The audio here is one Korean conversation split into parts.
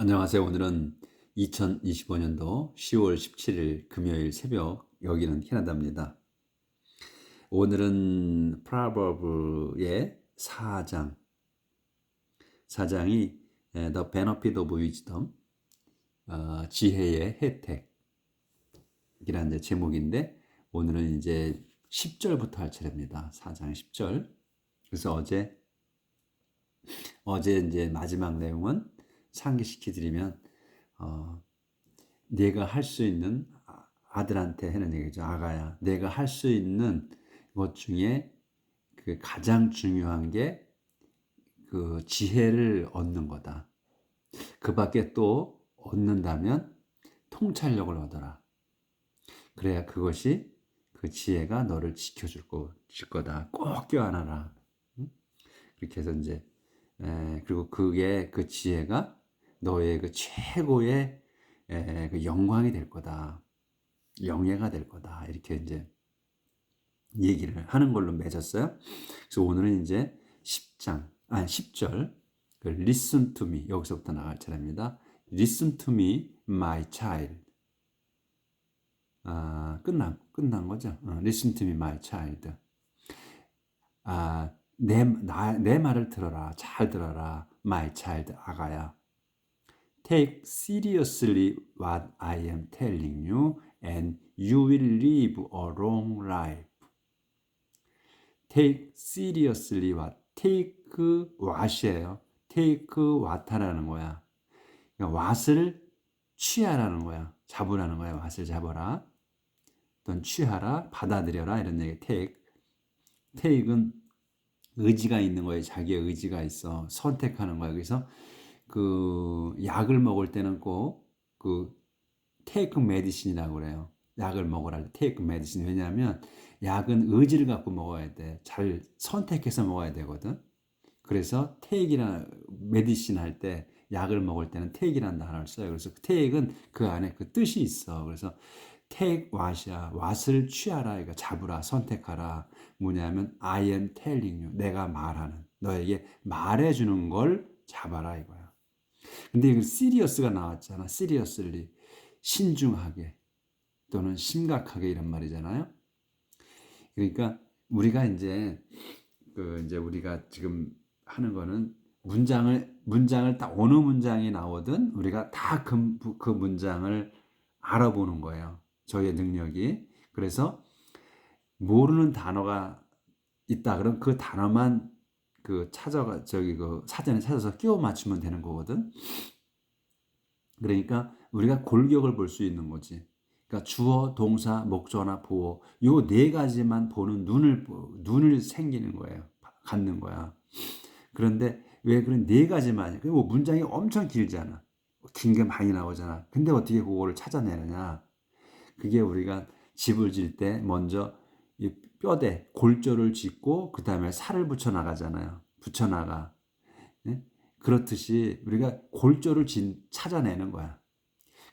안녕하세요. 오늘은 2025년도 10월 17일 금요일 새벽, 여기는 캐나다입니다. 오늘은 프로버브의 4장이 The Benefit of Wisdom, 지혜의 혜택이라는 제목인데, 오늘은 이제 10절부터 할 차례입니다. 4장 10절. 그래서 어제 이제 마지막 내용은 상기시켜 드리면, 내가 할 수 있는, 아들한테 하는 얘기죠. 아가야, 내가 할 수 있는 것 중에 그 가장 중요한 게 그 지혜를 얻는 거다. 그 밖에 또 얻는다면 통찰력을 얻어라. 그래야 그것이, 그 지혜가 너를 지켜줄 거다. 꼭 껴안아라. 그렇게 해서 이제, 그리고 그 지혜가 너의 그 최고의 그 영광이 될 거다. 영예가 될 거다. 이렇게 이제 얘기를 하는 걸로 맺었어요. 그래서 오늘은 이제 10절, 그 listen to me, 여기서부터 나갈 차례입니다. listen to me, my child. 끝난 거죠. listen to me, my child. 내 말을 들어라. 잘 들어라. my child, 아가야. Take seriously what I am telling you and you will live a long life. Take seriously what? Take what이에요. Take what하라는 거야. 그러니까 what을 취하라는 거야. 잡으라는 거야. what을 잡아라. 또는 취하라, 받아들여라 이런 얘기. Take은 의지가 있는 거예요. 자기의 의지가 있어. 선택하는 거야. 그래서 그 약을 먹을 때는 꼭 그 take medicine이라고 그래요. 약을 먹으라 할 때 take medicine. 왜냐하면 약은 의지를 갖고 먹어야 돼. 잘 선택해서 먹어야 되거든. 그래서 take이나 medicine 할 때, 약을 먹을 때는 take이라는 단어를 써요. 그래서 take은 그 안에 그 뜻이 있어. 그래서 take what이야. what을 취하라. 그러니까 잡으라, 선택하라. 뭐냐면 I am telling you. 내가 말하는, 너에게 말해주는 걸 잡아라 이거야. 근데 이거 serious가 나왔잖아. seriously. 신중하게 또는 심각하게 이런 말이잖아요. 그러니까 우리가 이제 이제 우리가 지금 하는 거는 문장을 딱 어느 문장이 나오든 우리가 다 그 문장을 알아보는 거예요. 저희의 능력이. 그래서 모르는 단어가 있다 그럼 그 단어만 그 사전에 찾아서 끼워 맞추면 되는 거거든. 그러니까 우리가 골격을 볼 수 있는 거지. 그러니까 주어, 동사, 목조나 보어 요 네 가지만 보는 눈을 생기는 거예요. 갖는 거야. 그런데 왜 그런 네 가지만? 뭐 문장이 엄청 길잖아. 긴 게 많이 나오잖아. 근데 어떻게 그거를 찾아내느냐? 그게 우리가 집을 질 때 먼저 이 뼈대, 골조를 짓고 그 다음에 살을 붙여 나가잖아요. 붙여 나가. 예? 그렇듯이 우리가 골조를 찾아내는 거야.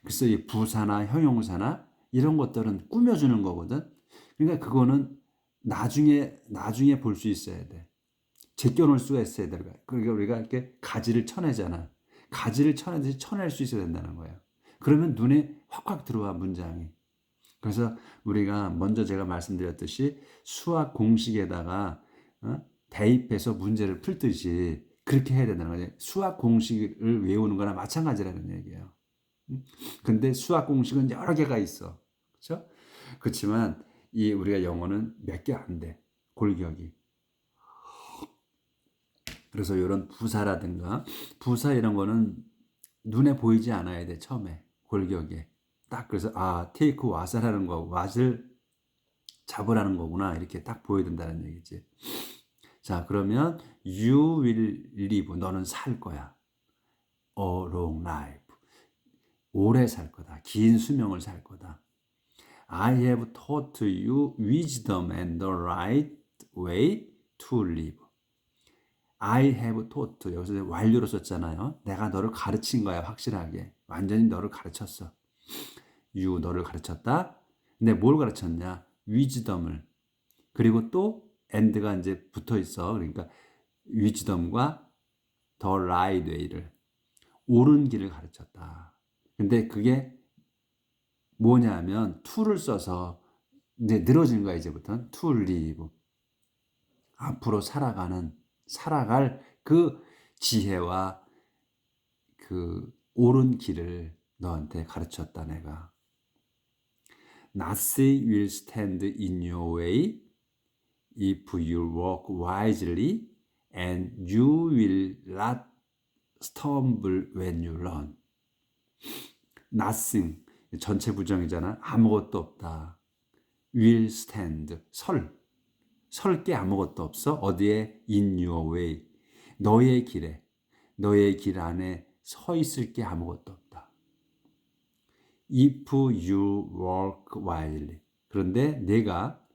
그래서 이 부사나 형용사나 이런 것들은 꾸며주는 거거든. 그러니까 그거는 나중에 볼 수 있어야 돼. 제껴놓을 수가 있어야 돼. 그러니까 우리가 이렇게 가지를 쳐내잖아. 가지를 쳐내듯이 쳐낼 수 있어야 된다는 거예요. 그러면 눈에 확확 들어와 문장이. 그래서 우리가 먼저 제가 말씀드렸듯이 수학 공식에다가 대입해서 문제를 풀듯이 그렇게 해야 된다는 거예요. 수학 공식을 외우는 거나 마찬가지라는 얘기예요. 근데 수학 공식은 여러 개가 있어. 그렇죠? 그렇지만 이 우리가 영어는 몇 개 안 돼. 골격이. 그래서 이런 부사라든가 부사 이런 거는 눈에 보이지 않아야 돼. 처음에 골격에. 딱 그래서 take what을 거고 what을 잡으라는 거구나. 이렇게 딱 보여야 된다는 얘기지. 자, 그러면 you will live. 너는 살 거야. A long life. 오래 살 거다. 긴 수명을 살 거다. I have taught you wisdom and the right way to live. I have taught. 여기서 완료로 썼잖아요. 내가 너를 가르친 거야, 확실하게. 완전히 너를 가르쳤어. You, 너를 가르쳤다. 근데 뭘 가르쳤냐? wisdom을. 그리고 또 and가 이제 붙어 있어. 그러니까 wisdom과 the right way를. 옳은 길을 가르쳤다. 근데 그게 뭐냐면 to를 써서 이제 늘어진 거야. 이제부터는 to live. 앞으로 살아갈 그 지혜와 그 옳은 길을 너한테 가르쳤다 내가. Nothing will stand in your way if you walk wisely and you will not stumble when you run. Nothing 전체 부정이잖아. 아무것도 없다. will stand 설 게 아무것도 없어. 어디에? in your way. 너의 길에, 너의 길 안에 서 있을 게 아무것도 없다. If you walk wisely. 그런데 내가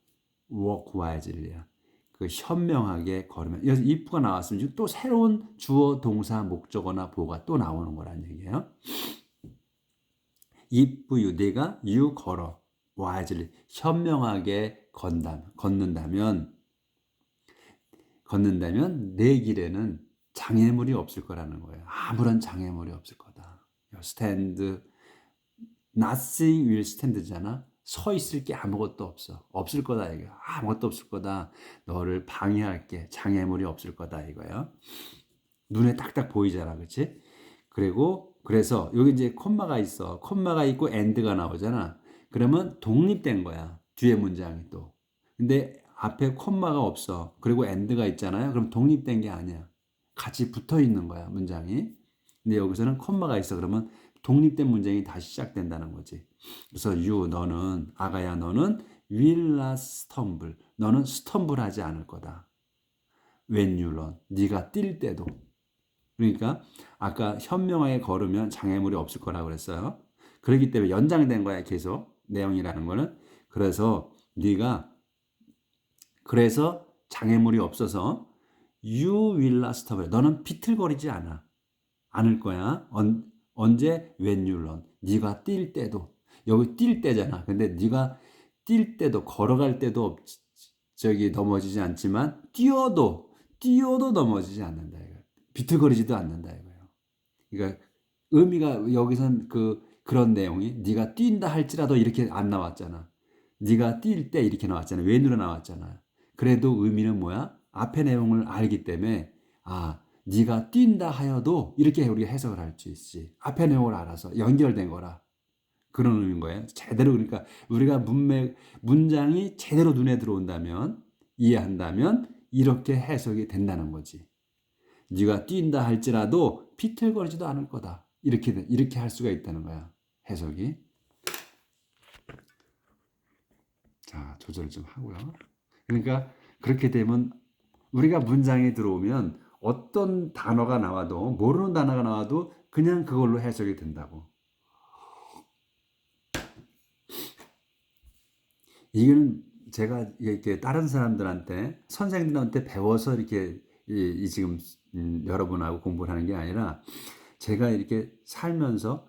walk wisely야. 그 현명하게 걸으면. 여기서 if가 나왔으면 또 새로운 주어, 동사, 목적어나 보가 또 나오는 거란 얘기예요. if you, 내가 you 걸어. wisely. 현명하게 걷는다면 내 길에는 장애물이 없을 거라는 거예요. 아무런 장애물이 없을 거다. stand, nothing will stand잖아. 서 있을 게 아무것도 없어. 없을 거다 이거. 아무것도 없을 거다. 너를 방해할 게 장애물이 없을 거다 이거예요. 눈에 딱딱 보이잖아, 그렇지? 그리고 그래서 여기 이제 콤마가 있어. 콤마가 있고 and가 나오잖아. 그러면 독립된 거야. 뒤에 문장이 또. 근데 앞에 콤마가 없어. 그리고 and가 있잖아요. 그럼 독립된 게 아니야. 같이 붙어 있는 거야, 문장이. 근데 여기서는 콤마가 있어. 그러면 독립된 문장이 다시 시작된다는 거지. 그래서 너는, 아가야 너는 will not stumble. 너는 stumble 하지 않을 거다. when you run. 네가 뛸 때도. 그러니까 아까 현명하게 걸으면 장애물이 없을 거라고 그랬어요. 그렇기 때문에 연장된 거야, 계속. 내용이라는 거는. 그래서 장애물이 없어서 you will not stumble. 너는 비틀거리지 않을 거야. 언제? when you run. 네가 뛸 때도. 여기 뛸 때잖아. 근데 네가 뛸 때도, 걸어갈 때도 넘어지지 않지만 뛰어도 넘어지지 않는다 이거. 비틀거리지도 않는다 이거예요. 그러니까 의미가 여기선 그런 내용이 네가 뛴다 할지라도 이렇게 안 나왔잖아. 네가 뛸 때 이렇게 나왔잖아. when으로 나왔잖아. 그래도 의미는 뭐야? 앞의 내용을 알기 때문에 네가 뛴다 하여도 이렇게 우리가 해석을 할 수 있지. 앞의 내용을 알아서 연결된 거라. 그런 의미인 거예요. 제대로 그러니까 우리가 문장이 제대로 눈에 들어온다면 이해한다면 이렇게 해석이 된다는 거지. 네가 뛴다 할지라도 비틀거리지도 않을 거다. 이렇게 할 수가 있다는 거야. 해석이. 자, 조절 좀 하고요. 그러니까 그렇게 되면 우리가 문장에 들어오면 어떤 단어가 나와도 모르는 단어가 나와도 그냥 그걸로 해석이 된다고. 이거는 제가 이렇게 다른 사람들한테 선생님들한테 배워서 이렇게 지금 여러분하고 공부를 하는 게 아니라 제가 이렇게 살면서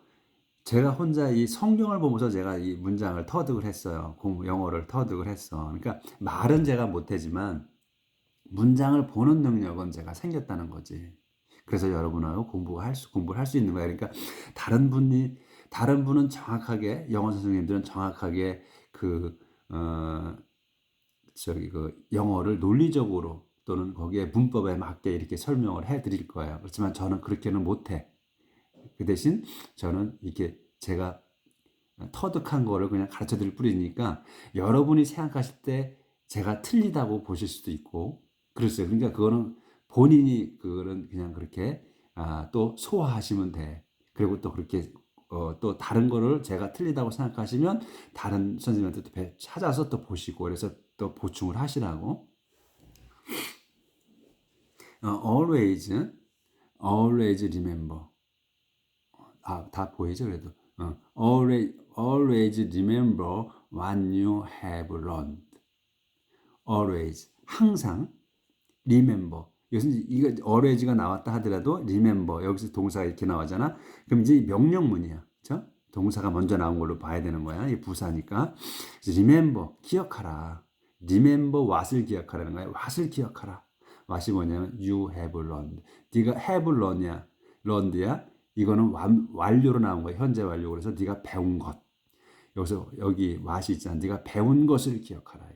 제가 혼자 이 성경을 보면서 제가 이 문장을 터득을 했어요. 영어를 터득을 했어. 그러니까 말은 제가 못하지만 문장을 보는 능력은 제가 생겼다는 거지. 그래서 여러분하고 공부를 할 수 있는 거예요. 그러니까 다른 분은 정확하게 영어 선생님들은 정확하게 영어를 논리적으로 또는 거기에 문법에 맞게 이렇게 설명을 해 드릴 거예요. 그렇지만 저는 그렇게는 못해. 그 대신 저는 이렇게 제가 터득한 거를 그냥 가르쳐 드릴 뿐이니까 여러분이 생각하실 때 제가 틀리다고 보실 수도 있고 그랬어요. 그러니까 그거는 본인이 그거는 그냥 그렇게 또 소화하시면 돼. 그리고 또 그렇게 또 다른 거를 제가 틀리다고 생각하시면 다른 선생님한테 또 찾아서 또 보시고 그래서 또 보충을 하시라고. always remember. 다 보이죠 그래도. always remember what you have learned. always 항상 remember. 여기서 이거 always가 나왔다 하더라도 remember 여기서 동사가 이렇게 나오잖아. 그럼 이제 명령문이야. 그렇죠? 동사가 먼저 나온 걸로 봐야 되는 거야. 이 부사니까. remember 기억하라. remember what을 기억하라는 거야. what을 기억하라. what이 뭐냐면 you have learned. 네가 have learned야. 이거는 완료로 나온 거야. 현재 완료. 그래서 네가 배운 것. 여기서 여기 what이 있잖아. 네가 배운 것을 기억하라.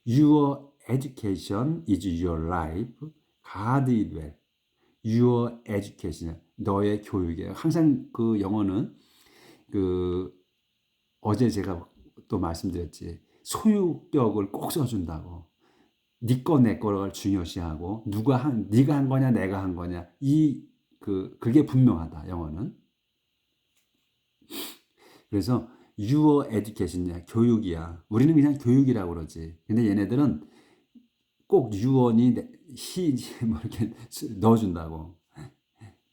Your education is your life. Guard it well. Your education. 너의 교육이에요. 항상 그 영어는 그 어제 제가 또 말씀드렸지. 소유격을 꼭 써준다고. 네 거 내 거를 중요시하고 네가 한 거냐 내가 한 거냐 그게 분명하다 영어는. 그래서 your education이야 교육이야. 우리는 그냥 교육이라고 그러지. 근데 얘네들은 꼭 유언이 히 뭐 이렇게 넣어준다고.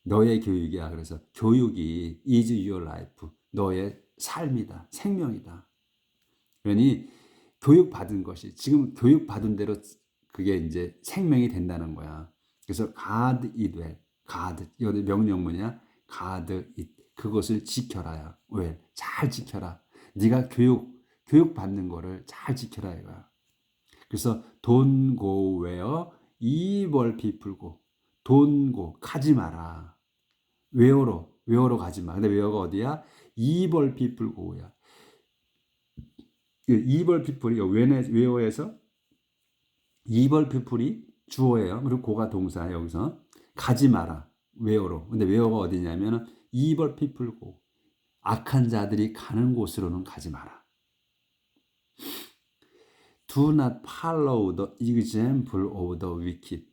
너의 교육이야. 그래서 교육이 is your life. 너의 삶이다. 생명이다. 그러니 교육 받은 것이 지금 교육 받은 대로 그게 이제 생명이 된다는 거야. 그래서 guard it well. guard 이거 명령문이야. guard it 그것을 지켜라야. well 잘 지켜라. 네가 교육 받는 거를 잘 지켜라 이거야. 그래서 don't go where evil people go. don't go 가지 마라. where로 가지 마. 근데 where가 어디야? evil people go야. evil people이 where에서 evil people이 주어예요. 그리고 고가 동사 여기서 가지 마라. where로. 근데 where가 어디냐면 evil people go. 악한 자들이 가는 곳으로는 가지 마라. Do not follow the example of the wicked.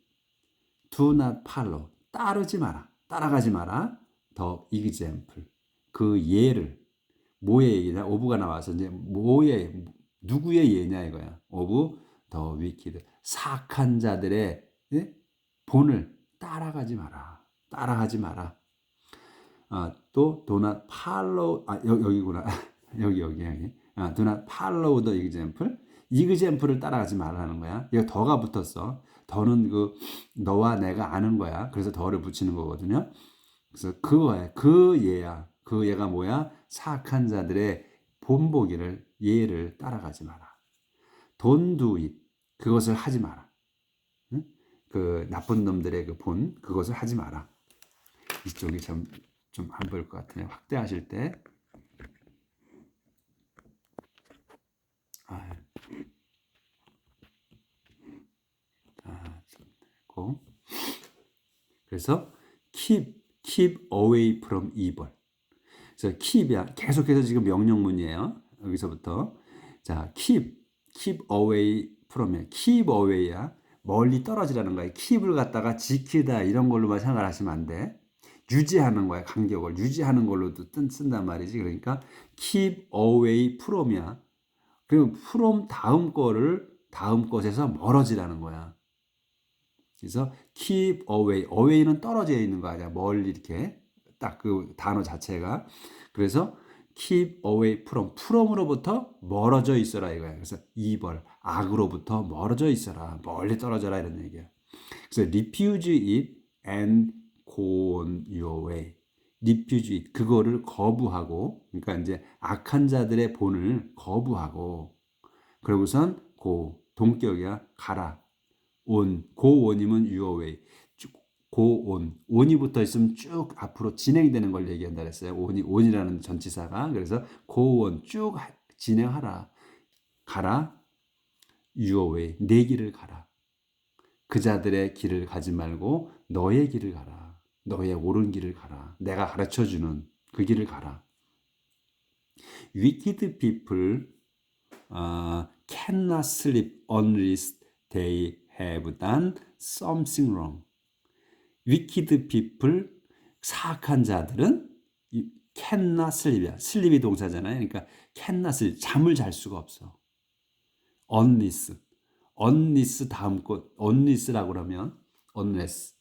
Do not follow. 따르지 마라. 따라가지 마라. The example. 그 예를. 뭐의 예냐? 오브가 나와서 이제 누구의 예냐 이거야. of the wicked. 사악한 자들의 본을 따라가지 마라. 따라하지 마라. 또 do not follow. 여기구나. 여기. do not follow the example. example을 따라가지 말라는 거야. 이거 더가 붙었어. 더는 너와 내가 아는 거야. 그래서 더를 붙이는 거거든요. 그래서 그거야. 그 예야. 그 예가 뭐야? 사악한 자들의 본보기를 예를 따라가지 마라. Don't do it. 그것을 하지 마라. 응? 그 나쁜 놈들의 그것을 하지 마라. 이쪽이 좀 안 보일 것 같으네요. 확대하실 때. 그래서 keep away from evil. 그래서 keep이야. 계속해서 지금 명령문이에요. 여기서부터 자 keep away from이야. keep away야. 멀리 떨어지라는 거야. keep을 갖다가 지키다 이런 걸로만 생각을 하시면 안 돼. 유지하는 거야. 간격을 유지하는 걸로도 쓴단 말이지. 그러니까 keep away from이야. 그리고 from 다음 것에서 멀어지라는 거야. 그래서 keep away, away는 떨어져 있는 거 아니야. 멀리 이렇게 딱 그 단어 자체가. 그래서 keep away from으로부터 멀어져 있어라 이거야. 그래서 evil, 악으로부터 멀어져 있어라. 멀리 떨어져라 이런 얘기야. 그래서 refuse it and go on your way. refuse it, 그거를 거부하고, 그러니까 이제 악한 자들의 본을 거부하고, 그러고선 go, 동격이야, 가라. go on이면 your way. go on. on이 붙어 있으면 쭉 앞으로 진행되는 걸 얘기한다 그랬어요. on이라는 전치사가. 그래서 go on. 쭉 진행하라. 가라. your way. 내 길을 가라. 그 자들의 길을 가지 말고 너의 길을 가라. 너의 옳은 길을 가라. 내가 가르쳐주는 그 길을 가라. Wicked people cannot sleep unless they have done something wrong. wicked people, 사악한 자들은 cannot sleep이야. sleep이 동사잖아요. 그러니까 cannot sleep, 잠을 잘 수가 없어. unless 다음 것, unless라고 그러면 unless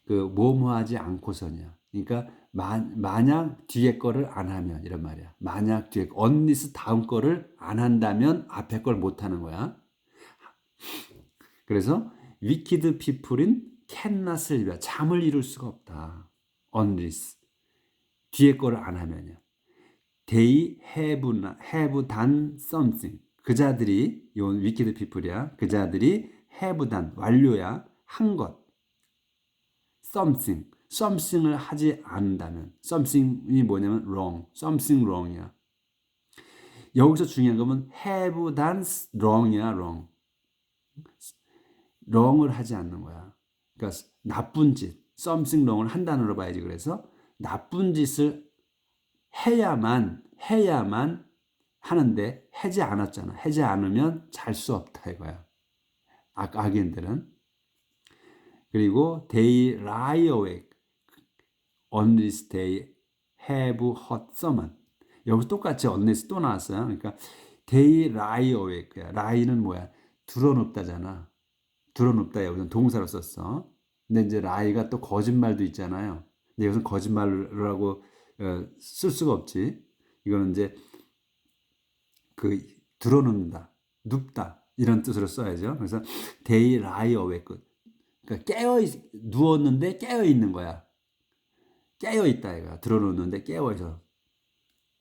뭐뭐하지 않고서냐. 그러니까 만약 뒤에 거를 안 하면 이런 말이야. 만약 뒤에 unless 다음 거를 안 한다면 앞에 걸 못 하는 거야. 그래서 wicked people은 cannot sleep, 잠을 이룰 수가 없다. unless 뒤에 거를 안 하면요. They have done something. 그 자들이 이 wicked people이야. 그 자들이 have done 완료야. 한 것. something. something을 하지 않는다면, something이 뭐냐면 wrong, something wrong이야. 여기서 중요한 거는 have done wrong이야, wrong. wrong을 하지 않는 거야. 그러니까 나쁜 짓, something wrong을 한 단어로 봐야지. 그래서 나쁜 짓을 해야만 하는데 하지 않았잖아. 하지 않으면 잘 수 없다 이거야. 악인들은. 그리고 they lie awake on this day have hurt someone. 여기서 똑같이 unless 또 나왔어요. 그러니까 they lie awake. lie는 뭐야? 드러눕다잖아. 드러눕다 여기서 동사로 썼어. 근데 이제 lie가 또 거짓말도 있잖아요. 근데 여기서 거짓말이라고 쓸 수가 없지. 이거는 이제 그 드러눕다, 눕다 이런 뜻으로 써야죠. 그래서 they lie awake. 그러니까 누웠는데 깨어 있는 거야. 깨어 있다 이거야. 드러눕는데 깨어 있어.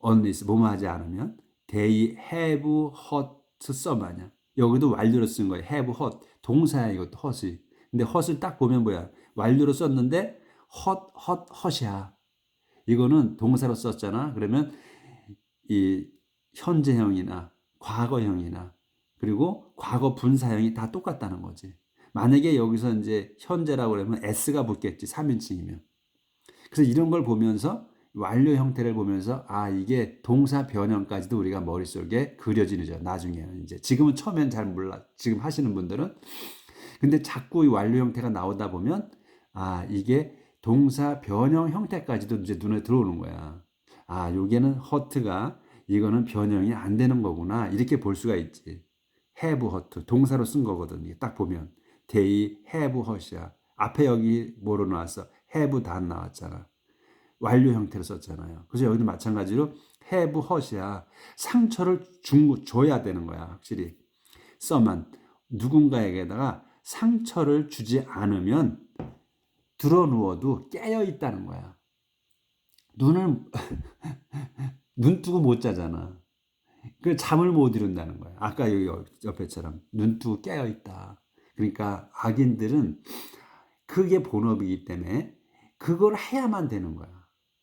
unless 뭐뭐 하지 않으면 they have hurt someone. 여기도 완료로 쓴 거예요. have hurt. 동사야 이것도 hurt이. 근데 hurt을 딱 보면 뭐야? 완료로 썼는데 hurt이야. 이거는 동사로 썼잖아. 그러면 이 현재형이나 과거형이나 그리고 과거 분사형이 다 똑같다는 거지. 만약에 여기서 이제 현재라고 그러면 s가 붙겠지. 3인칭이면. 그래서 이런 걸 보면서 완료 형태를 보면서 아 이게 동사 변형까지도 우리가 머릿속에 그려지죠. 나중에는 이제 지금은 처음엔 잘 몰라. 지금 하시는 분들은 근데 자꾸 이 완료 형태가 나오다 보면 아 이게 동사 변형 형태까지도 이제 눈에 들어오는 거야. 아 요게는 hurt가 이거는 변형이 안 되는 거구나 이렇게 볼 수가 있지. have hurt 동사로 쓴 거거든. 이게 딱 보면 they have hurt이야. 앞에 여기 뭐로 나왔어? have done 나왔잖아. 완료 형태로 썼잖아요. 그래서 여기도 마찬가지로 have hurt이야. 상처를 줘야 되는 거야. 확실히. 써만 누군가에게다가 상처를 주지 않으면 드러누워도 깨어 있다는 거야. 눈을 눈 뜨고 못 자잖아. 그 잠을 못 이룬다는 거야. 아까 여기 옆에처럼 눈 뜨고 깨어 있다. 그러니까 악인들은 그게 본업이기 때문에 그걸 해야만 되는 거야.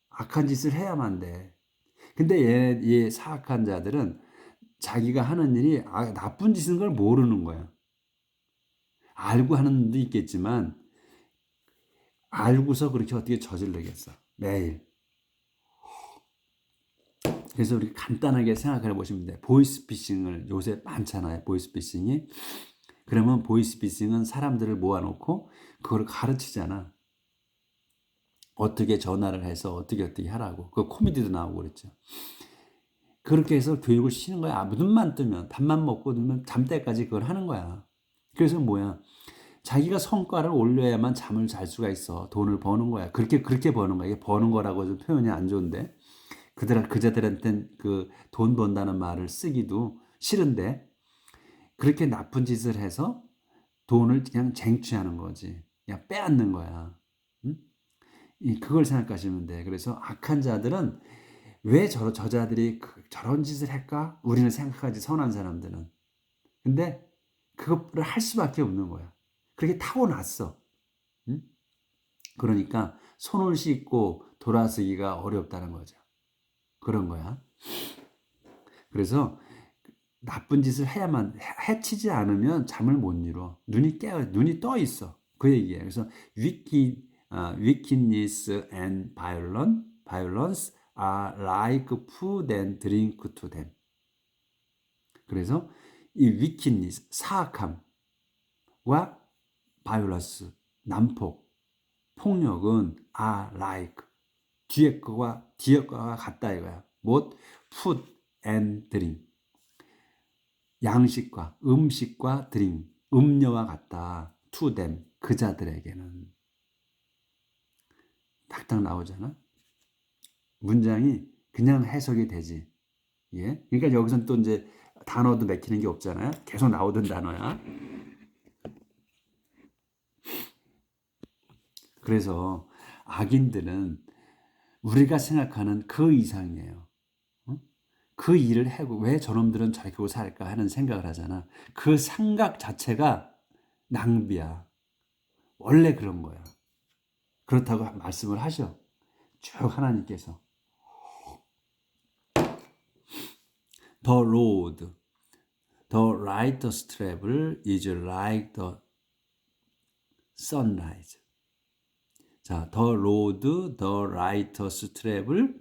악한 짓을 해야만 돼. 근데 얘 사악한 자들은 자기가 하는 일이 나쁜 짓인 걸 모르는 거야. 알고 하는 분도 있겠지만 알고서 그렇게 어떻게 저질르겠어. 매일. 그래서 우리 간단하게 생각해 보시면 돼. 보이스피싱을 요새 많잖아요. 보이스피싱이. 그러면 보이스피싱은 사람들을 모아놓고 그걸 가르치잖아. 어떻게 전화를 해서 어떻게 하라고. 그 코미디도 나오고 그랬죠. 그렇게 해서 교육을 시키는 거야. 눈만 뜨면 밥만 먹고 누면 잠때까지 그걸 하는 거야. 그래서 뭐야? 자기가 성과를 올려야만 잠을 잘 수가 있어. 돈을 버는 거야. 그렇게 버는 거야. 이게 버는 거라고 좀 표현이 안 좋은데 그자들한테는 그 돈 번다는 말을 쓰기도 싫은데 그렇게 나쁜 짓을 해서 돈을 그냥 쟁취하는 거지. 그냥 빼앗는 거야. 응? 그걸 생각하시면 돼. 그래서 악한 자들은 왜 저자들이 저런 짓을 할까? 우리는 생각하지 선한 사람들은. 근데 그거를 할 수밖에 없는 거야. 그렇게 타고났어. 응? 그러니까 손을 씻고 돌아서기가 어렵다는 거죠. 그런 거야. 그래서 나쁜 짓을 해야만 해치지 않으면 잠을 못 이뤄. 눈이 떠 있어. 그 얘기예요. 그래서 wickedness and violence are like food and drink to them. 그래서 이 wickedness, 사악함과 violence, 난폭, 폭력은 are like 뒤에 거가 같다 이거야. 뭐 food and drink. 양식과 음식과 드링, 음료와 같다. to them, 그 자들에게는. 딱딱 나오잖아. 문장이 그냥 해석이 되지. 예? 그러니까 여기서는 또 이제 단어도 맥히는 게 없잖아요. 계속 나오던 단어야. 그래서 악인들은 우리가 생각하는 그 이상이에요. 그 일을 하고 왜 저놈들은 저렇게 살까 하는 생각을 하잖아. 그 생각 자체가 낭비야. 원래 그런 거야. 그렇다고 말씀을 하셔. 쭉 하나님께서. The road, the righteous travel is like the sunrise. 자, the road, the righteous travel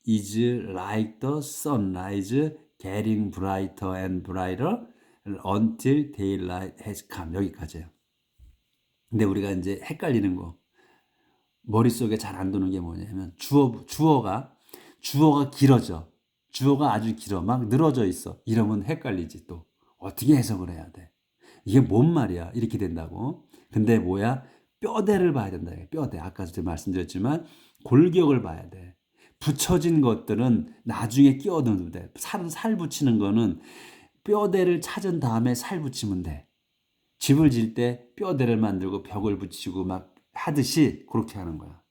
is like the sunrise getting brighter and brighter until daylight has come. 여기까지예요. 근데 우리가 이제 헷갈리는 거, 머릿속에 잘 안 도는 게 뭐냐면 주어가 길어져. 주어가 아주 길어. 막 늘어져 있어. 이러면 헷갈리지 또. 어떻게 해석을 해야 돼? 이게 뭔 말이야? 이렇게 된다고. 근데 뭐야? 뼈대를 봐야 된다. 뼈대. 아까 제가 말씀드렸지만 골격을 봐야 돼. 붙여진 것들은 나중에 끼워넣으면 돼. 살 붙이는 거는 뼈대를 찾은 다음에 살 붙이면 돼. 집을 질 때 뼈대를 만들고 벽을 붙이고 막 하듯이 그렇게 하는 거야.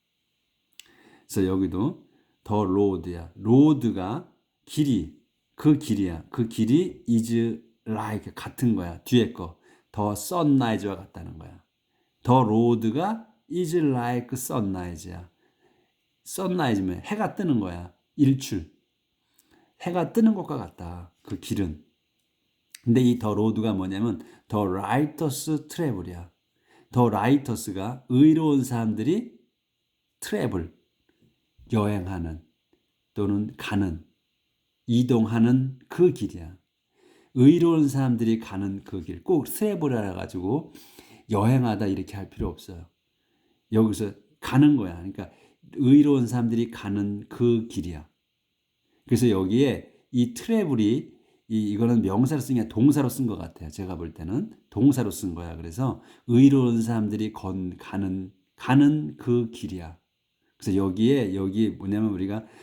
그래서 여기도 더 로드야. 로드가 길이, 그 길이야. 그 길이 is like 같은 거야. 뒤에 거. 더 sunrise와 같다는 거야. 더 로드가 is like sunrise야. sunrise면 해가 뜨는 거야. 일출. 해가 뜨는 것과 같다. 그 길은. 근데 이 더 로드가 뭐냐면 더 righteous travel이야. 더 righteous가 의로운 사람들이 travel, 여행하는 또는 가는, 이동하는 그 길이야. 의로운 사람들이 가는 그 길. 꼭 travel이라 가지고 여행하다 이렇게 할 필요 없어요. 여기서 가는 거야. 그러니까 의로운 사람들이 가는 그 길이야. 그래서 여기에 이 트래블이 이거는 명사로 쓴 게 아니라 동사로 쓴 것 같아요. 제가 볼 때는 동사로 쓴 거야. 그래서 의로운 사람들이 가는 그 길이야. 그래서 여기 뭐냐면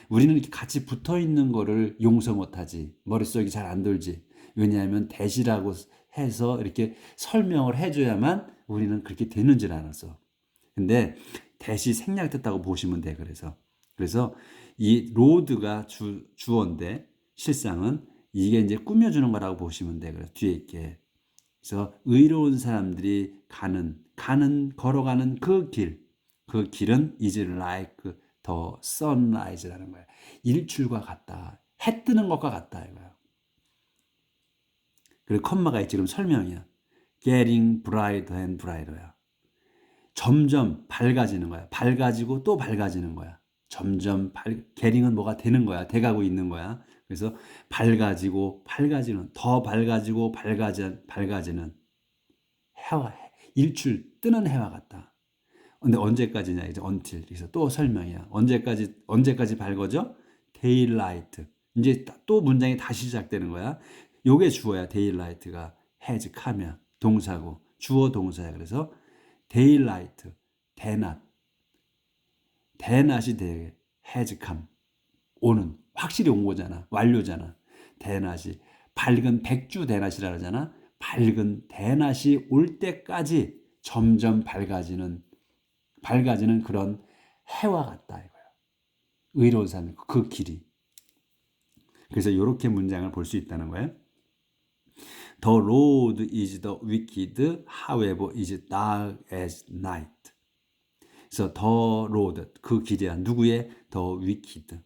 우리는 이렇게 같이 붙어 있는 거를 용서 못하지. 머릿속이 잘 안 돌지. 왜냐하면 대시라고 해서 이렇게 설명을 해줘야만 우리는 그렇게 되는 줄 알았어. 근데 대시 생략됐다고 보시면 돼. 그래서 이 로드가 주어인데 실상은 이게 이제 꾸며주는 거라고 보시면 돼. 그래서 뒤에 있게. 그래서 의로운 사람들이 걸어가는 그 길은 is like the sunrise라는 거야. 일출과 같다. 해 뜨는 것과 같다 이거야. 그리고 컴마가 있지. 그럼 설명이야. getting brighter and brighter야. 점점 밝아지는 거야. 밝아지고 또 밝아지는 거야. 점점 getting은 뭐가 되는 거야. 돼가고 있는 거야. 그래서 밝아지는 더 밝아지고 밝아지는 해와 일출 뜨는 해와 같다. 근데 언제까지냐 이제 until. 그래서 또 설명이야. 언제까지 밝아져? daylight. 이제 또 문장이 다시 시작되는 거야. 요게 주어야. daylight가 has come야. 동사고 주어 동사야. 그래서 daylight 대낮이 has come 오는 확실히 온 거잖아. 완료잖아. 대낮이 밝은 백주 대낮이라 그러잖아. 밝은 대낮이 올 때까지 점점 밝아지는 그런 해와 같다 이거야. 의로운 사람 그 길이. 그래서 이렇게 문장을 볼 수 있다는 거예요. The road is the wicked, however, is dark as night. 그래서 the road 그 길이야. 누구의? The wicked,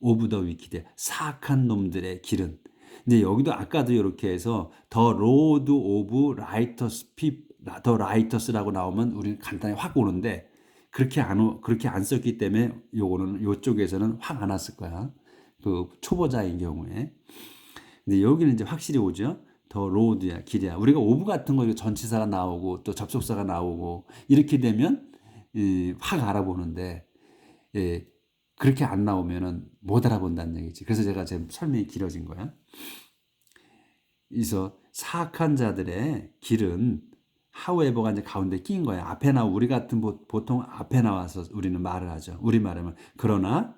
of the wicked 사악한 놈들의 길은. 근데 여기도 아까도 이렇게 해서 the road of righteous people, the righteous라고 나오면 우리는 간단히 확 오는데 그렇게 안 썼기 때문에 요거는 요쪽에서는 확 안 왔을 거야. 그 초보자인 경우에. 근데 여기는 이제 확실히 오죠. 더 로드야, 길이야. 우리가 오브 같은 거 전치사가 나오고 또 접속사가 나오고 이렇게 되면 확 알아보는데 그렇게 안 나오면은 못 알아본다는 얘기지. 그래서 제가 제 설명이 길어진 거야. 그래서 사악한 자들의 길은 however가 이제 가운데 낀 거야. 앞에 우리 같은 보통 앞에 나와서 우리는 말을 하죠. 우리 말하면 그러나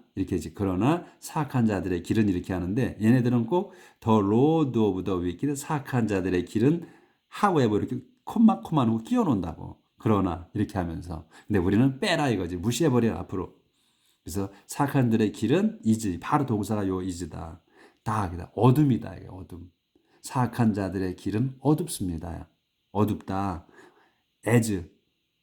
사악한 자들의 길은 이렇게 하는데 얘네들은 꼭 the road of the wicked 사악한 자들의 길은 however 이렇게 콤마콤마하고 끼워 놓는다고. 그러나 이렇게 하면서 근데 우리는 빼라 이거지. 무시해버려 앞으로. 그래서 사악한 자들의 길은 is 바로 동사가 요 is다. dark이다. 어둠이다. 이게 어둠. 사악한 자들의 길은 어둡습니다. 어둡다. as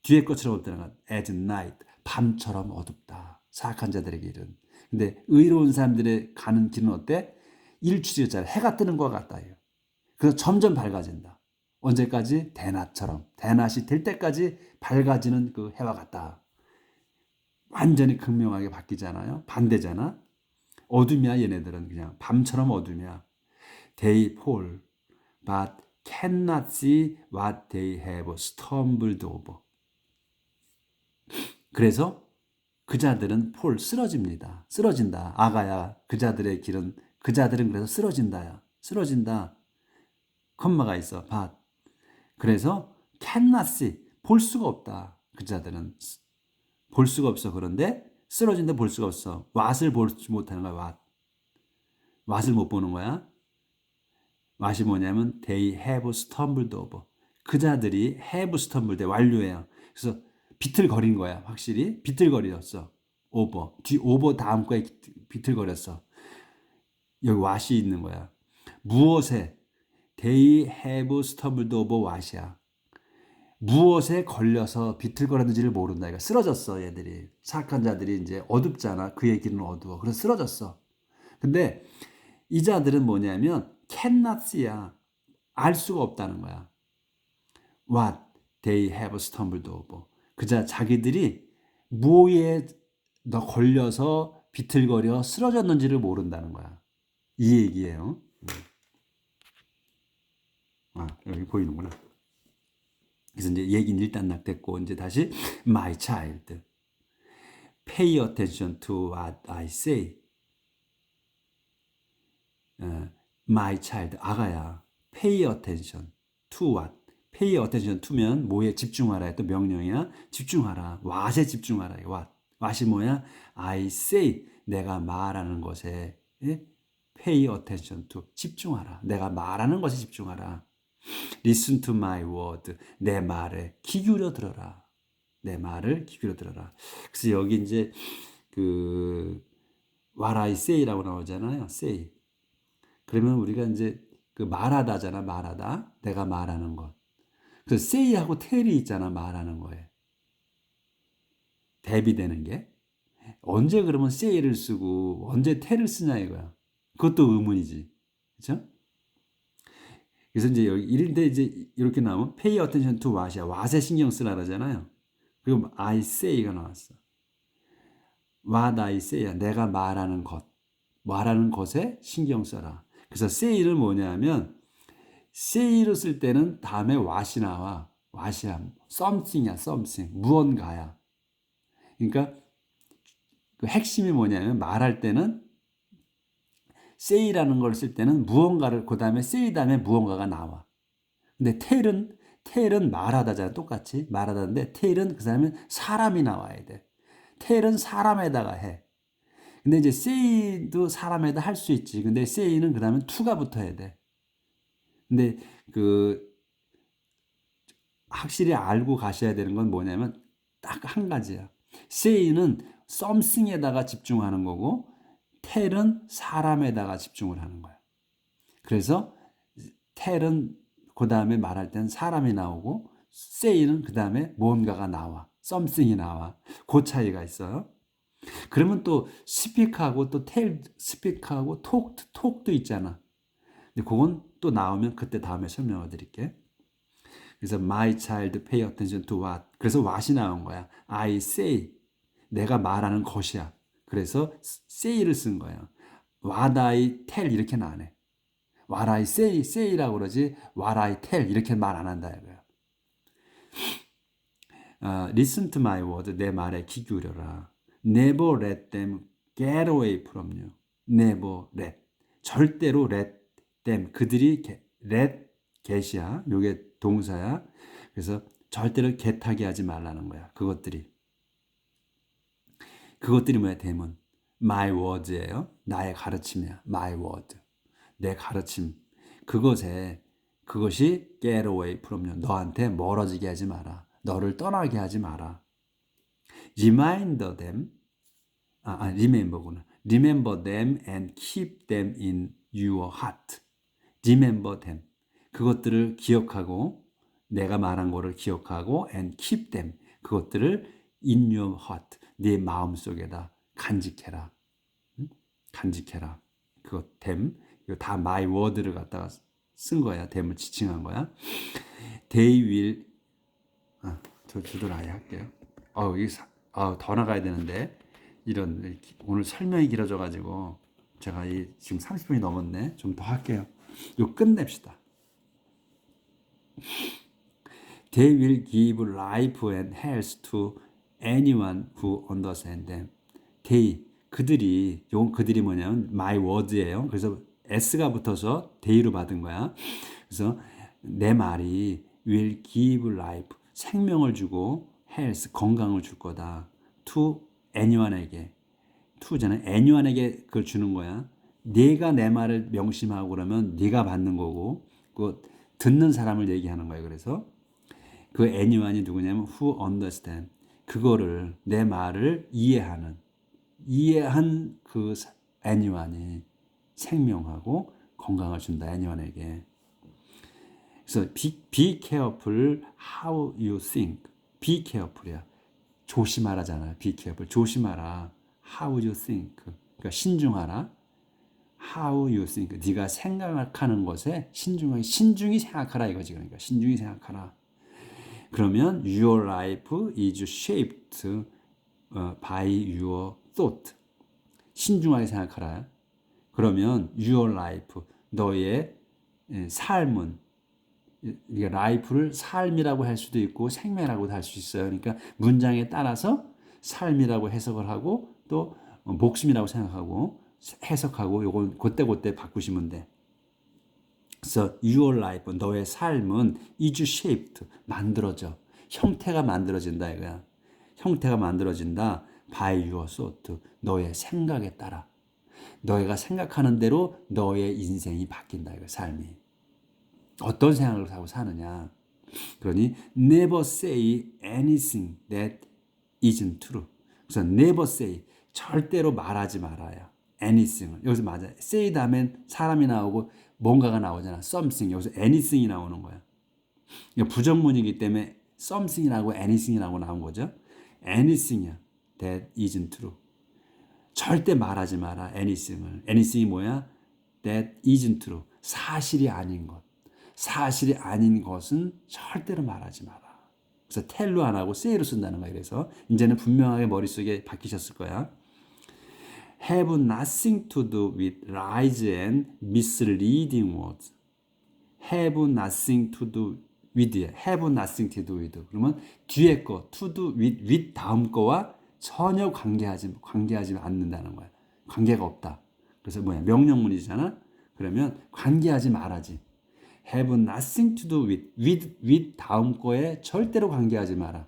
뒤에 것처럼 없다는 건 as night 밤처럼 어둡다. 사악한 자들의 길은. 근데 의로운 사람들의 가는 길은 어때? 일출이었잖아. 해가 뜨는 것 같다. 그래서 점점 밝아진다. 언제까지? 대낮처럼. 대낮이 될 때까지 밝아지는 그 해와 같다. 완전히 극명하게 바뀌잖아요. 반대잖아. 어둠이야 얘네들은 그냥 밤처럼 어둠이야. They fall, but cannot see what they have stumbled over. 그래서 그자들은 폴 쓰러집니다. 쓰러진다. 아가야 그자들의 길은 그자들은 그래서 쓰러진다야. 쓰러진다. 컴마가 있어. but. 그래서 cannot see 볼 수가 없다. 그자들은 볼 수가 없어. 그런데 쓰러진다 볼 수가 없어. what을 보지 못하는 거야. what. what을 못 보는 거야. what이 뭐냐면 they have stumbled over. 그자들이 have stumbled 완료예요. 그래서 비틀거린 거야. 확실히 비틀거렸어. over. 뒤 over 다음 거에 비틀거렸어. 여기 what이 있는 거야. 무엇에 they have stumbled over what이야. 무엇에 걸려서 비틀거렸는지를 모른다. 그러니까 쓰러졌어, 얘들이. 사악한 자들이 이제 어둡잖아. 그의 길은 어두워. 그래서 쓰러졌어. 근데 이 자들은 뭐냐면 cannot see야. 알 수가 없다는 거야. What they have stumbled over. 그자 자기들이 뭐에 너 걸려서 비틀거려 쓰러졌는지를 모른다는 거야. 이 얘기예요. 아, 여기 보이는구나. 그래서 이제 얘기는 일단 낙됐고 이제 다시 my child, pay attention to what I say. My child, 아가야, pay attention to what? pay attention to면 뭐에 집중하라. 또 명령이야. 집중하라. what에 집중하라. what? what이 뭐야? I say, 내가 말하는 것에 pay attention to, 집중하라. 내가 말하는 것에 집중하라. Listen to my word. 내 말에 귀 기울여 들어라. 내 말을 귀 기울여 들어라. 그래서 여기 이제 그 what I say라고 나오잖아요. say. 그러면 우리가 이제 그 말하다잖아. 말하다. 내가 말하는 것. 그래서 say하고 tell이 있잖아. 말하는 거에. 대비되는 게. 언제 그러면 say를 쓰고 언제 tell을 쓰냐 이거야. 그것도 의문이지. 그렇죠? 그래서 이제 여기 이런데 이제 이렇게 나오면 pay attention to what이야. what에 신경 쓰라 그러잖아요. 그리고 I say가 나왔어. what I say야. 내가 말하는 것. 말하는 것에 신경 써라. 그래서 say를 뭐냐면 say를 쓸 때는 다음에 what이 나와. what이야. something이야. something. 무언가야. 그러니까 그 핵심이 뭐냐면 말할 때는 say라는 걸 쓸 때는 무언가를 그 다음에 say 다음에 무언가가 나와. 근데 tell은 말하다잖아. 똑같이 말하다인데 tell은 그 다음에 사람이 나와야 돼. tell은 사람에다가 해. 근데 이제 say도 사람에다 할 수 있지. 근데 say는 그 다음에 to가 붙어야 돼. 근데 그 확실히 알고 가셔야 되는 건 뭐냐면 딱 한 가지야. say는 something에다가 집중하는 거고 tell은 사람에다가 집중을 하는 거야. 그래서 tell은 그 다음에 말할 때는 사람이 나오고 say는 그 다음에 뭔가가 나와. something이 나와. 그 차이가 있어요. 그러면 또 speak하고 또 tell, speak하고 talk도 있잖아. 근데 그건 또 나오면 그때 다음에 설명을 드릴게. 그래서 my child pay attention to what. 그래서 what이 나온 거야. I say. 내가 말하는 것이야. 그래서 say를 쓴 거야. what I tell 이렇게는 안 해. what I say라고 그러지 what I tell 이렇게 말 안 한다 이거야. Listen to my word. 내 말에 귀 기울여라. Never let them get away from you. Never let. 절대로 let them. 그들이 let get이야. 요게 동사야. 그래서 절대로 get하게 하지 말라는 거야. 그것들이 뭐야? 대문. My words예요. 나의 가르침이야. My word. 내 가르침. 그것이 get away from you. 너한테 멀어지게 하지 마라. 너를 떠나게 하지 마라. Remind them. remember구나. Remember them and keep them in your heart. Remember them. 그것들을 기억하고 내가 말한 거를 기억하고 and keep them. 그것들을 in your heart. 네 마음속에다 간직해라. 응? 간직해라. 그거 댐. 이거 다 my word를 갖다가 쓴 거야. 댐을 지칭한 거야. They will 저 주들 아예 할게요. 더 나가야 되는데 이런 오늘 설명이 길어져 가지고 제가 지금 30분이 넘었네. 좀 더 할게요. 이거 끝냅시다. They will give life and health to anyone who understands them. 그들이 뭐냐면 my words예요. 그래서 s가 붙어서 they로 받은 거야. 그래서 내 말이 will give life, 생명을 주고 health, 건강을 줄 거다. to anyone에게. to잖아요. anyone에게 그걸 주는 거야. 네가 내 말을 명심하고 그러면 네가 받는 거고 그 듣는 사람을 얘기하는 거예요. 그래서 그 anyone이 누구냐면 who understand. 그거를 내 말을 이해한 그 anyone이 생명하고 건강을 준다. anyone에게. 그래서 be careful how you think. be careful이야. 조심하라잖아요. be careful. 조심하라. how you think. 그러니까 신중하라. how you think. 네가 생각하는 것에 신중히 생각하라 이거지. 그러니까 신중히 생각하라. 그러면 your life is shaped by your thought. 신중하게 생각하라. 그러면 your life, 너의 삶은, life를 삶이라고 할 수도 있고 생명이라고도 할 수 있어요. 그러니까 문장에 따라서 삶이라고 해석을 하고 또 목숨이라고 생각하고 해석하고 요건 그때 바꾸시면 돼. 그래서 your life, 너의 삶은 is shaped, 만들어져. 형태가 만들어진다 이거야. 형태가 만들어진다. by your thought, 너의 생각에 따라. 너희가 생각하는 대로 너의 인생이 바뀐다 이거 삶이. 어떤 생각을 하고 사느냐. 그러니 never say anything that isn't true. 그래서 never say, 절대로 말하지 말아요. anything을. 여기서 맞아. say 다음엔 사람이 나오고 뭔가가 나오잖아. something. 여기서 anything이 나오는 거야. 부정문이기 때문에 something이라고 anything이라고 나온 거죠. anything이야. that isn't true. 절대 말하지 마라. anything을. anything이 뭐야? that isn't true. 사실이 아닌 것. 사실이 아닌 것은 절대로 말하지 마라. 그래서 tell로 안 하고 say로 쓴다는 거야. 그래서 이제는 분명하게 머릿속에 박히셨을 거야. have nothing to do with lies and misleading words. have nothing to do with. have nothing to do with. 그러면 뒤에 거 to do with 다음 거와 전혀 관계하지 않는다는 거야. 관계가 없다. 그래서 뭐야? 명령문이잖아. 그러면 관계하지 말아지. have nothing to do with 다음 거에 절대로 관계하지 마라.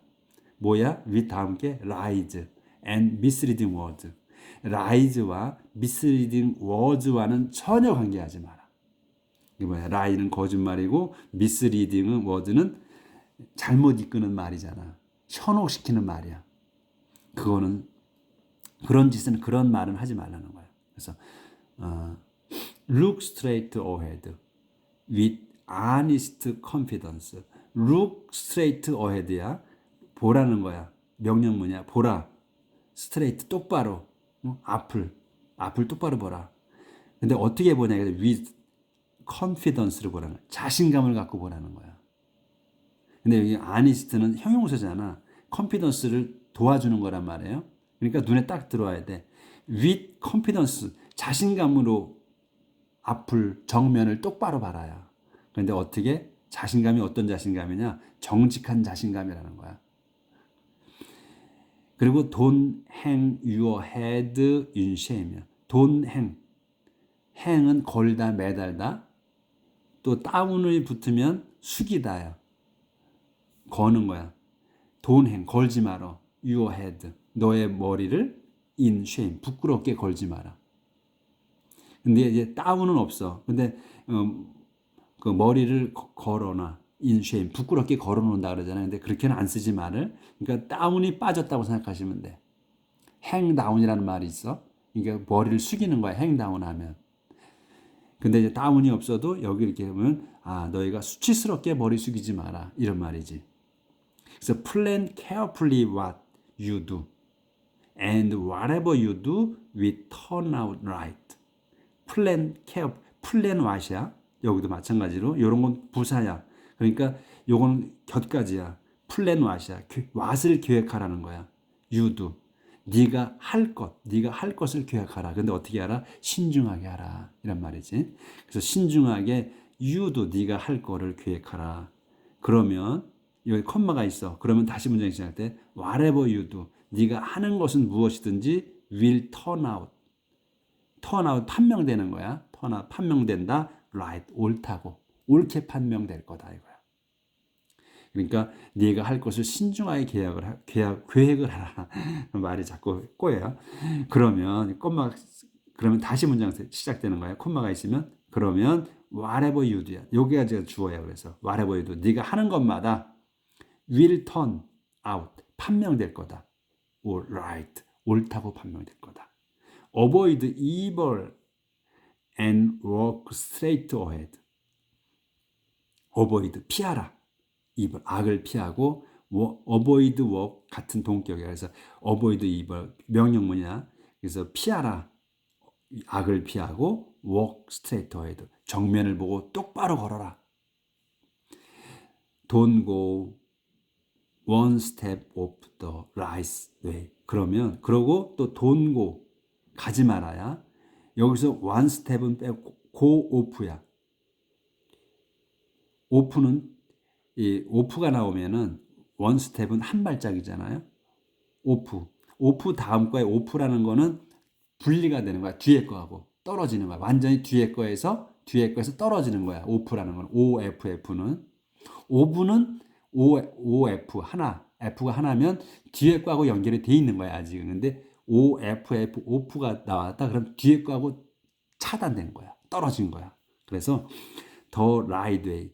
뭐야? with 다음 게 lies and misleading words. lies와 misleading words와는 전혀 관계하지 마라. 이게 뭐야? lie는 거짓말이고 misleading words는 잘못 이끄는 말이잖아. 현혹시키는 말이야. 그거는 그런 말은 하지 말라는 거야. 그래서 look straight ahead with honest confidence. look straight ahead야. 보라는 거야. 명령문이야. 보라. straight 똑바로. 앞을 똑바로 보라. 근데 어떻게 보냐? with confidence를 보라는 거야. 자신감을 갖고 보라는 거야. 근데 여기 honest는 형용사잖아. confidence를 도와주는 거란 말이에요. 그러니까 눈에 딱 들어와야 돼. with confidence, 자신감으로 앞을, 정면을 똑바로 봐라야. 그런데 어떻게? 자신감이 어떤 자신감이냐? 정직한 자신감이라는 거야. 그리고 don't hang your head in shame. don't hang. hang은 걸다, 매달다. 또 다운을 붙으면 숙이다야. 거는 거야. don't hang, 걸지 마라. your head, 너의 머리를 in shame, 부끄럽게 걸지 마라. 근데 이제 다운은 없어. 근데 그 머리를 걸어놔. in shame, 부끄럽게 걸어놓는다 그러잖아요. 근데 그렇게는 안 쓰지 말을. 그러니까 다운이 빠졌다고 생각하시면 돼. hang down이라는 말이 있어. 그러니까 머리를 숙이는 거야. hang down 하면. 근데 이제 다운이 없어도 여기 이렇게 보면 너희가 수치스럽게 머리 숙이지 마라. 이런 말이지. 그래서 plan carefully what you do. And whatever you do will turn out right. plan care, plan what이야. 여기도 마찬가지로 이런 건 부사야. 그러니까 요건 곁가지야. plan what이야. what을 계획하라는 거야. you do. 네가 할 것, 네가 할 것을 계획하라. 근데 어떻게 하라? 신중하게 하라. 이란 말이지. 그래서 신중하게 you do, 네가 할 거를 계획하라. 그러면 여기 컴마가 있어. 그러면 다시 문장이 시작할 때 whatever you do, 네가 하는 것은 무엇이든지 will turn out. turn out 판명되는 거야. turn out 판명된다. right 옳다고. 옳게 판명될 거다 이거야. 그러니까 네가 할 것을 신중하게 계획을 하라. 말이 자꾸 꼬여요. 그러면 그러면 다시 문장 시작되는 거야. 콤마가 있으면 그러면 whatever you do야. 여기가 제가 주어야. 그래서 whatever you do. 네가 하는 것마다 will turn out 판명될 거다. or right 옳다고 판명될 거다. avoid evil and walk straight ahead. avoid 피하라. evil 악을 피하고 avoid walk 같은 동격이야. 그래서 avoid evil 명령문이야. 그래서 피하라. 악을 피하고 walk straight ahead. 정면을 보고 똑바로 걸어라. Don't go one step off the right way. 그러고 또 don't go 가지 말아야. 여기서 one step은 빼고 go off야. off는 이 off가 나오면은 one step은 한 발짝이잖아요. off 다음 거에 off라는 거는 분리가 되는 거야. 뒤에 거하고 떨어지는 거야. 완전히 뒤에 거에서 떨어지는 거야. off라는 건 OFF는 off는 OF 하나, F가 하나면 뒤에 거하고 연결이 돼 있는 거야 아직은. 근데 OFF off가 나왔다. 그럼 뒤에 거하고 차단된 거야. 떨어진 거야. 그래서 더 라이드웨이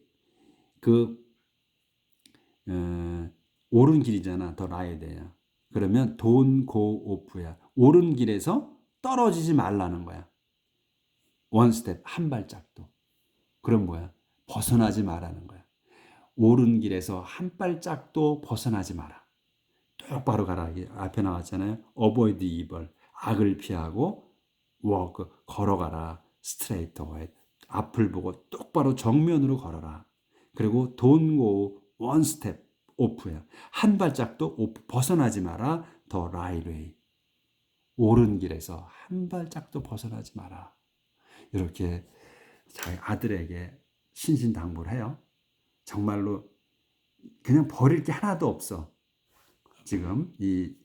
옳은 길이잖아. 더 라이드웨이야. 그러면 don't go off야. 옳은 길에서 떨어지지 말라는 거야. one step 한 발짝도. 그럼 뭐야? 벗어나지 말라는 거야. 옳은 길에서 한 발짝도 벗어나지 마라. 똑바로 가라. 앞에 나왔잖아요. avoid evil 악을 피하고 walk 걸어가라. straight ahead 앞을 보고 똑바로 정면으로 걸어라. 그리고 don't go one step off야. 한 발짝도 off 벗어나지 마라. the right way 옳은 길에서 한 발짝도 벗어나지 마라. 이렇게 자기 아들에게 신신당부를 해요. 정말로 그냥 버릴 게 하나도 없어. 지금 이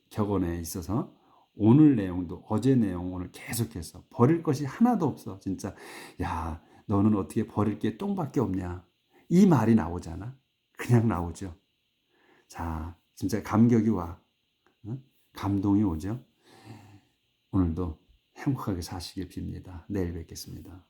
격언에 있어서 오늘 내용도 어제 내용 오늘 계속해서 버릴 것이 하나도 없어. 진짜 야 너는 어떻게 버릴 게 똥밖에 없냐. 이 말이 나오잖아. 그냥 나오죠. 자 진짜 감격이 와. 감동이 오죠. 오늘도 행복하게 사시길 빕니다. 내일 뵙겠습니다.